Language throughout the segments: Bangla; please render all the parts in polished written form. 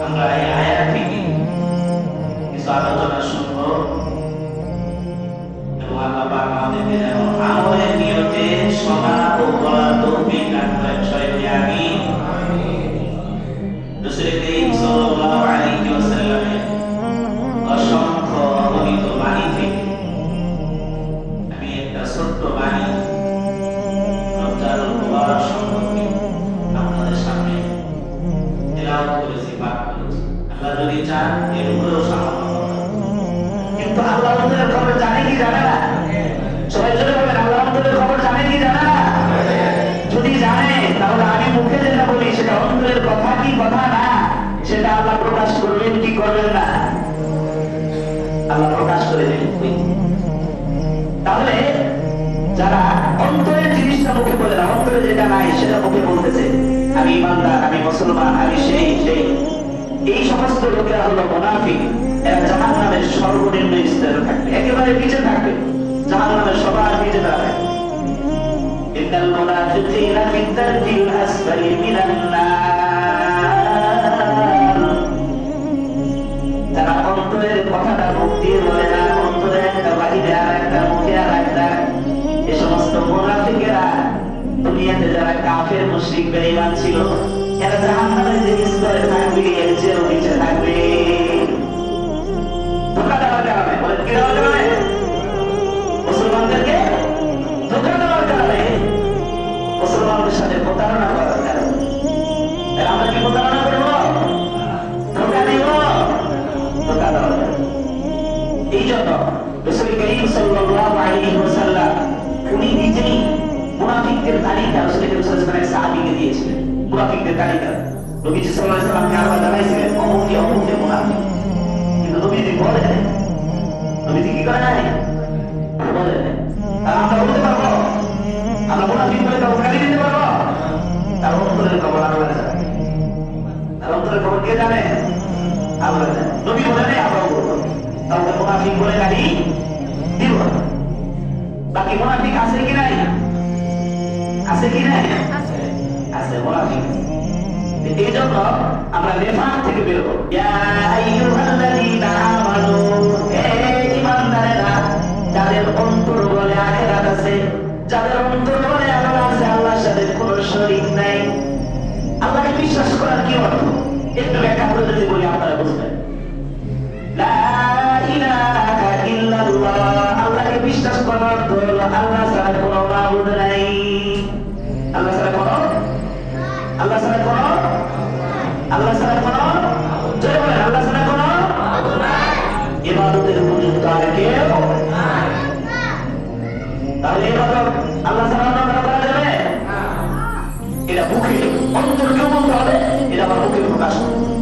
আমরা এই আয়াত থেকে কিছু আলোচনা শুনবো এবং আল্লাহ পাক আমাদেরকে যেন আমলের নিয়তে শোনা ও বলার তৌফিক দান করেন। সবাই আমিন। রাসূল করিম সাল্লাল্লাহু আলাইহি ওয়াসাল্লামের অসংখ্য অগণিত বাণী থেকে আমি একটা ছোট্ট বাণী রমজানুল মুবারক সম্পর্কে আপনাদের সামনে তেলাওয়াত করেছি, পাঠ করেছি। আল্লাহ যদি চান এর উপরেও সামান্য কথা, কিন্তু আল্লাহ অন্তরের খবর জানে কি জানে না? সবাই জোরে বলেন, আল্লাহ অন্তরের খবর জানে কি জানে না? যদি জানে তাহলে আমি মুখে যেটা বলি সেটা অন্তরের কথা কি কথা না, সেটা আল্লাহ প্রকাশ করবেন কি করবেন না? আল্লাহ প্রকাশ করে দেবেন। তাহলে যারা অন্তরের জিনিসটা মুখে বলে না, অন্তরে যেটা নাই সেটা মুখে বলতেছে আমি ইমানদার, আমি মুসলমান, আমি সেই সেই, এই সমস্ত লোকেরা হলো মুনাফিক। এরা জাহান্নামের সর্বনিম্ন স্তরে থাকবে, একেবারে নিচে থাকবে, জাহান্নামের সবার নিচে থাকবে। ইন্নাল মুনাফিকিনা ফিদ দারকিল আসফালি মিনান নার। যারা অন্তরের কথাটা মুখ দিয়ে বলে না, অন্তরে একটা বাহিরে আর একটা মুখে আর একটা, এই সমস্ত মুনাফিকেরা দুনিয়াতে যারা কাফের মুশরিক বেঈমান ছিল, এরা জাহান্নামের যে স্তরে থাকবে এর চেয়ে নিচে থাকবে। ধোঁকা দেওয়ার কারণে, বলেন কি দেওয়ার কারণে? মুসলমানদেরকে ধোঁকা দেওয়ার কারণে, মুসলমানদের সাথে প্রতারণা করার কারণে। আমরা কি প্রতারণা করবো? ধোঁকা দিব? ধোঁকা দেওয়ার কারণে। এই জন্য রাসূল করিম সাল্লাল্লাহু আলাইহি ওয়াসাল্লাম উনি নিজেই মুনাফিকদের তালিকা রাসূল করিম সাল্লাল্লাহু আলাইহি ওয়াসাল্লাম সাহাবীকে দিয়েছিলেন। মুনাফিকদের তালিকা নবীজি সাল্লাল্লাহু আলাইহি ওয়াসাল্লামকে আবার জানাইছিলেন অমুক মুনাফিক, কিন্তু নবীজি বলেন, নবীজি কি করে নাই বলেন। আর আমরা বলতে পারবো? আমরা মুনাফিক বলে কাউকে গালি দিতে পারবো? তার অন্তরের খবর আল্লাহ জানে। তার অন্তরের খবর কে জানে? আল্লাহ জানে। নবী বলে নাই, আমরা বলবো। তাহলে মুনাফিক বলে গালি দিব। বাকি মুনাফিক আছে কি নাই? আছে কি নাই? আছে মুনাফিক। এই জন্য আমরা নেফাক থেকে বেরোবো। ইয়া আইয়ুহাল্লাযীনা আমানু, হে ঈমানদারেরা, যাদের অন্তর বলে আখিরাত আছে, যাদের অন্তর বলে আল্লাহ আছে, আল্লাহর সাথে কোনো শরীক নাই। আল্লাহকে বিশ্বাস করার কি অর্থ? একটু ব্যাখ্যা করে যদি বলি আপনারা বুঝবেন। লা ইলাহা ইল্লাল্লাহ, আল্লাহকে বিশ্বাস করার অর্থ হলো আল্লাহ ছাড়া কোনো মাবুদ নাই। আল্লাহ ছাড়া কোনো, আল্লাহ ছাড়া কোনো, আল্লাহ ছাড়া কোনো, জয় বলেন, আল্লাহ ছাড়া কোনো ইবাদতের উপযুক্ত আর কেউ নাই। তাহলে ইবাদত আল্লাহ ছাড়া অন্য কারো করা যাবে? এটা মুখে, অন্তরকেও বলতে হবে, এটা আমার মুখে প্রকাশ করতে হবে।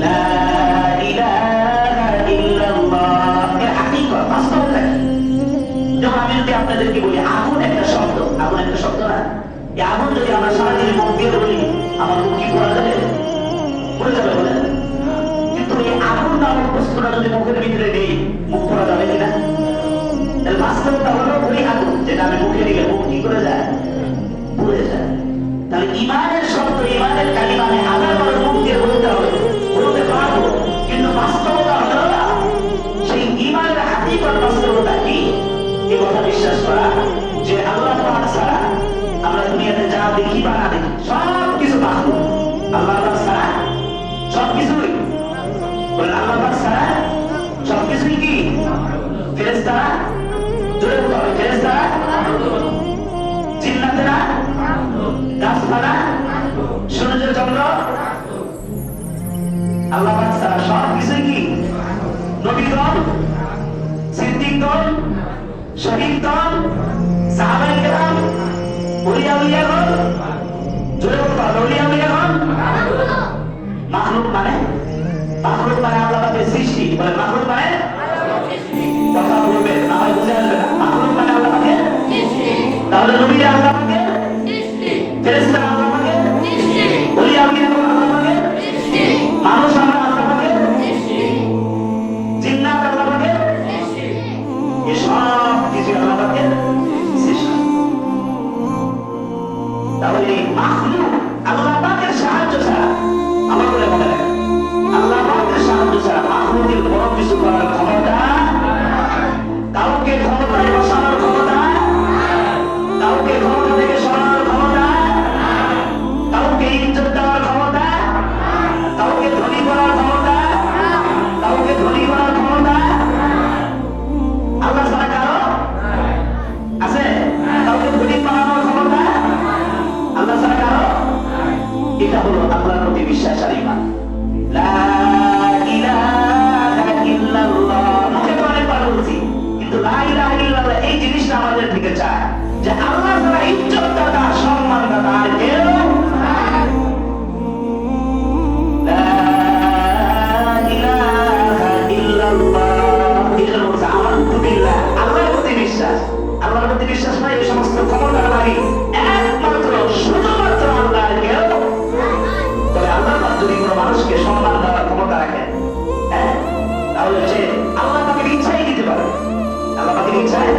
লা ইলাহা ইল্লাল্লাহ এর হাকিকত, বাস্তবতা কি? যেমন আমি যদি আপনাদেরকে বলি আগুন একটা শব্দ, আগুন একটা শব্দ না? এই আগুন যদি আমরা সারাদিন মুখ দিয়ে বলি, আমার মুখ কি করা যাবে? পড়ে যাবে, বলেন। কিন্তু এই আগুন নামক বস্তুটা যদি মুখের ভিতরে নেই, মুখ করা যাবে কিনা? বাস্তবতা হলো ওই আগুন যেটা আমি মুখে দিলে মুখ কি করে যায়? পুড়ে যায়। তাহলে ইমানের শব্দ, ইমানের কালিমা আমি হাজার বার মুখ দিয়ে বলতে হবে, বলতে পারবো, কিন্তু বাস্তবতা হলো না। সেই ইমানের হাকিকত বাস্তবতা কি? এই কথা বিশ্বাস করা যে আল্লাহ পাক ছাড়া আমরা দুনিয়াতে যা দেখি বা না দেখি সব কিছু মাখলুক। আল্লাহ পাক ছাড়া সব কিছুই, বলেন আল্লাহ পাক ছাড়া সব কিছুই কি? ফেরেশতারা, জোরে বলতে হবে, ফেরেশতারা, জিন্নাতেরা, গাছপালা, সূর্য চন্দ্র, আল্লাহ পাক ছাড়া সব কিছুই কি? নবীগণ, সিদ্দিকগণ, শহীদগণ, সাহাবায়ে কেরাম, ওলিয়া উলিয়াগণ, জোরে বলতে হবে, ওলিয়া উলিয়াগণ মাখলুক মানে, মাখলুক মানে আল্লাহ পাকের সৃষ্টি। বলে মাখলুক মানে কথা বলবেন না হয় বুঝে আসবে না। মাখলুক মানে আল্লাহ পাকের সৃষ্টি। তাহলে নবীরা আল্লাহ পাকের সৃষ্টি, ফেরেশতারা আল্লাহ পাকের সৃষ্টি, ওলিয়া উলিয়াগণ আল্লাহ পাকের সৃষ্টি, মানুষ আমরা আল্লাহ পাকের সৃষ্টি, জিন্নাত আল্লাহ পাকের সৃষ্টি, এই সব কিছু আল্লাহ পাকের সৃষ্টি। তাহলে মাখলুক আল্লাহ পাকের সাহায্য ছাড়া, আমার বলে মনে রাখেন, আল্লাহ পাকের সাহায্য ছাড়া মাখলুকের কোনো কিছু করার ক্ষমতা, কাউকে ক্ষমতায় বসানোর ক্ষমতা, কাউকে ক্ষমতা থেকে সরানোর ক্ষমতা, কাউকে ইজ্জত দেওয়ার ক্ষমতা, কাউকে ধনী করার ক্ষমতা, কাউকে ধনী করার ক্ষমতা আল্লাহ ছাড়া কারো আছে? কাউকে ধনী বানানোর ক্ষমতা আল্লাহ ছাড়া কারো? এটা হলো আল্লাহর প্রতি বিশ্বাস আর ঈমান। লা ইলাহা ইল্লাল্লাহ, মুখে তো অনেকবার বলছি, কিন্তু লা ইলাহা ইল্লাল্লাহ এই জিনিসটা আমাদের থেকে চায় যে আল্লাহ ছাড়া ইজ্জত দাতা, সম্মান দাতা আর কেউ আল্লাহর প্রতি বিশ্বাস নাই, এই সমস্ত ক্ষমতার মালিক একমাত্র শুধুমাত্র আল্লাহ, কেউ। তবে আল্লাহ যদি কোনো মানুষকে সম্মান দেওয়ার ক্ষমতা রাখেন, হ্যাঁ, তাহলে সে আল্লাহ পাকের ইচ্ছাই দিতে পারে। আল্লাহ পাকের ইচ্ছায়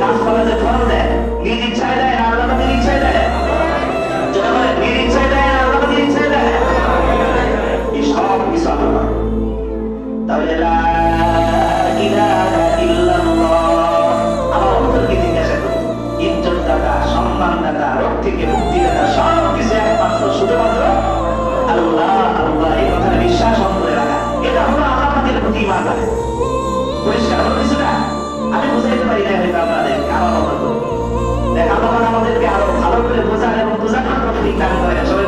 গাছপালা যে ফল দেয়, নিজ ইচ্ছায় দেয় না আল্লাহ পাকের ইচ্ছায় দেয়? যেটা বলে নিজ ইচ্ছায় দেয় না আল্লাহ পাকের ইচ্ছায় দেয়? এই সব কিছু আল্লাহ। তাহলে লা ইলাহা ইল্লাল্লাহ, আমার অন্তরকে জিজ্ঞাসা করি, ইজ্জতদাতা, সম্মানদাতা, রোগ থেকে মুক্তিদাতা সব কিছু একমাত্র শুধুমাত্র আল্লাহ। আল্লাহ এই কথাটা বিশ্বাস অন্তরে রাখা, এটা হলো আল্লাহ পাকের প্রতি ঈমান রাখা। পরিষ্কার হলো কিছুটা? আমি বুঝাইতে পারি না হয়তো আপনাদেরকে আমার মতো করে। দেখ আল্লাহ আমাদেরকে আরো ভালো করে বোঝান এবং বোঝানোর প্রতি দান করেন। সবাই